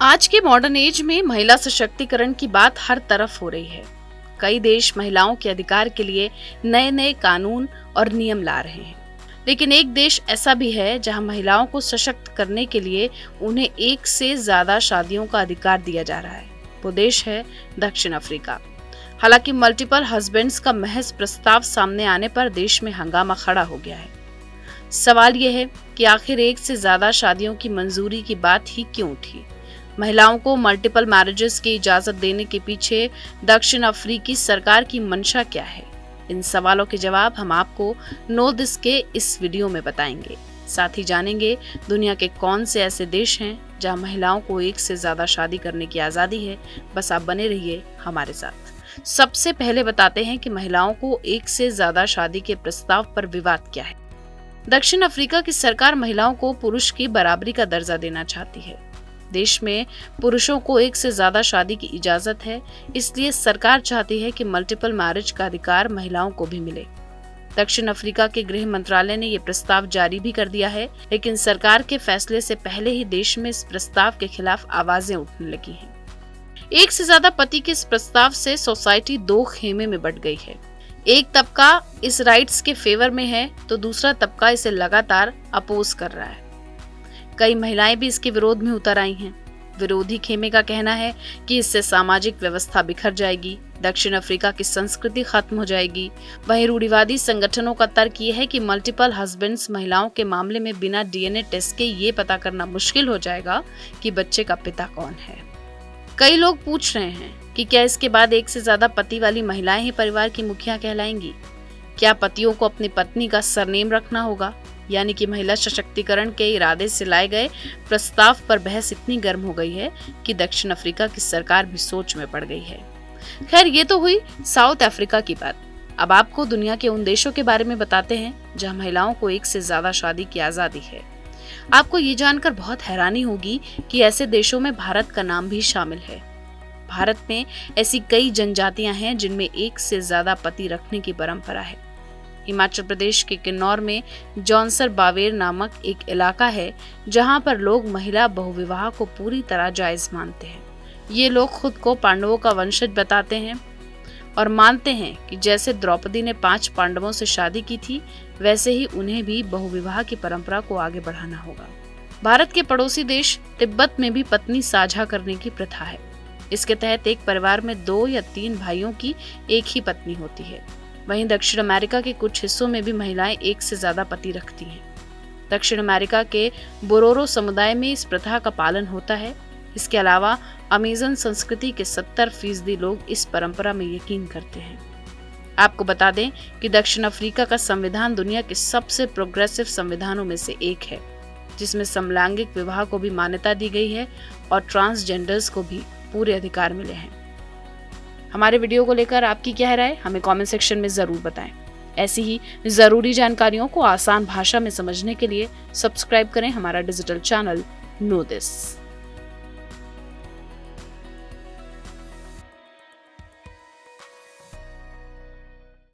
आज के modern age में महिला सशक्तिकरण की बात हर तरफ हो रही है। कई देश महिलाओं के अधिकार के लिए नए नए कानून और नियम ला रहे हैं, लेकिन एक देश ऐसा भी है जहां महिलाओं को सशक्त करने के लिए उन्हें एक से ज्यादा शादियों का अधिकार दिया जा रहा है। वो देश है दक्षिण अफ्रीका। हालांकि मल्टीपल हस्बैंड्स का महज प्रस्ताव सामने आने पर देश में हंगामा खड़ा हो गया है। सवाल यह है कि आखिर एक से ज्यादा शादियों की मंजूरी की बात ही क्यों उठी। महिलाओं को मल्टीपल मैरिजेस की इजाजत देने के पीछे दक्षिण अफ्रीकी सरकार की मंशा क्या है? इन सवालों के जवाब हम आपको नो दिस के इस वीडियो में बताएंगे। साथ ही जानेंगे दुनिया के कौन से ऐसे देश हैं जहां महिलाओं को एक से ज्यादा शादी करने की आजादी है। बस आप बने रहिए हमारे साथ। सबसे पहले बताते हैं कि महिलाओं को एक से ज्यादा शादी के प्रस्ताव पर विवाद क्या है। दक्षिण अफ्रीका की सरकार महिलाओं को पुरुष की बराबरी का दर्जा देना चाहती है। देश में पुरुषों को एक से ज्यादा शादी की इजाजत है, इसलिए सरकार चाहती है कि मल्टीपल मैरिज का अधिकार महिलाओं को भी मिले। दक्षिण अफ्रीका के गृह मंत्रालय ने यह प्रस्ताव जारी भी कर दिया है, लेकिन सरकार के फैसले से पहले ही देश में इस प्रस्ताव के खिलाफ आवाजें उठने लगी हैं। एक से ज्यादा पति के इस प्रस्ताव से सोसाइटी दो खेमे में बंट गई है। एक तबका इस राइट्स के फेवर में है, तो दूसरा तबका इसे लगातार अपोज कर रहा है। कई महिलाएं भी इसके विरोध में उतर आई हैं। विरोधी खेमे का कहना है कि इससे सामाजिक व्यवस्था बिखर जाएगी, दक्षिण अफ्रीका की संस्कृति खत्म हो जाएगी। वहीं रूढ़िवादी संगठनों का तर्क ये है कि मल्टीपल हस्बैंड्स महिलाओं के मामले में बिना डीएनए टेस्ट के ये पता करना मुश्किल हो जाएगा कि बच्चे का पिता कौन है। कई लोग पूछ रहे हैं कि क्या इसके बाद एक से ज्यादा पति वाली महिलाएं ही परिवार की मुखिया कहलाएंगी? क्या पतियों को अपनी पत्नी का सरनेम रखना होगा? यानी कि महिला सशक्तिकरण के इरादे से लाए गए प्रस्ताव पर बहस इतनी गर्म हो गई है कि दक्षिण अफ्रीका की सरकार भी सोच में पड़ गई है। खैर, ये तो हुई साउथ अफ्रीका की बात। अब आपको दुनिया के उन देशों के बारे में बताते हैं जहां महिलाओं को एक से ज्यादा शादी की आजादी है। आपको ये जानकर बहुत हैरानी होगी कि ऐसे देशों में भारत का नाम भी शामिल है। भारत में ऐसी कई जनजातियां हैं जिनमें एक से ज्यादा पति रखने की परंपरा है। हिमाचल प्रदेश के किन्नौर में जौनसर बावेर नामक एक इलाका है जहां पर लोग महिला बहुविवाह को पूरी तरह जायज मानते हैं। ये लोग खुद को पांडवों का वंशज बताते हैं और मानते हैं कि जैसे द्रौपदी ने 5 पांडवों से शादी की थी, वैसे ही उन्हें भी बहुविवाह की परंपरा को आगे बढ़ाना होगा। भारत के पड़ोसी देश तिब्बत में भी पत्नी साझा करने की प्रथा है। इसके तहत एक परिवार में 2 या 3 भाइयों की एक ही पत्नी होती है। वहीं दक्षिण अमेरिका के कुछ हिस्सों में भी महिलाएं एक से ज्यादा पति रखती हैं। दक्षिण अमेरिका के बोरोरो समुदाय में इस प्रथा का पालन होता है। इसके अलावा अमेज़न संस्कृति के 70% लोग इस परंपरा में यकीन करते हैं। आपको बता दें कि दक्षिण अफ्रीका का संविधान दुनिया के सबसे प्रोग्रेसिव संविधानों में से एक है, जिसमें समलैंगिक विवाह को भी मान्यता दी गई है और ट्रांसजेंडर्स को भी पूरे अधिकार मिले हैं। हमारे वीडियो को लेकर आपकी क्या राय है, हमें कमेंट सेक्शन में जरूर बताएं। ऐसी ही जरूरी जानकारियों को आसान भाषा में समझने के लिए सब्सक्राइब करें हमारा डिजिटल चैनल नो दिस।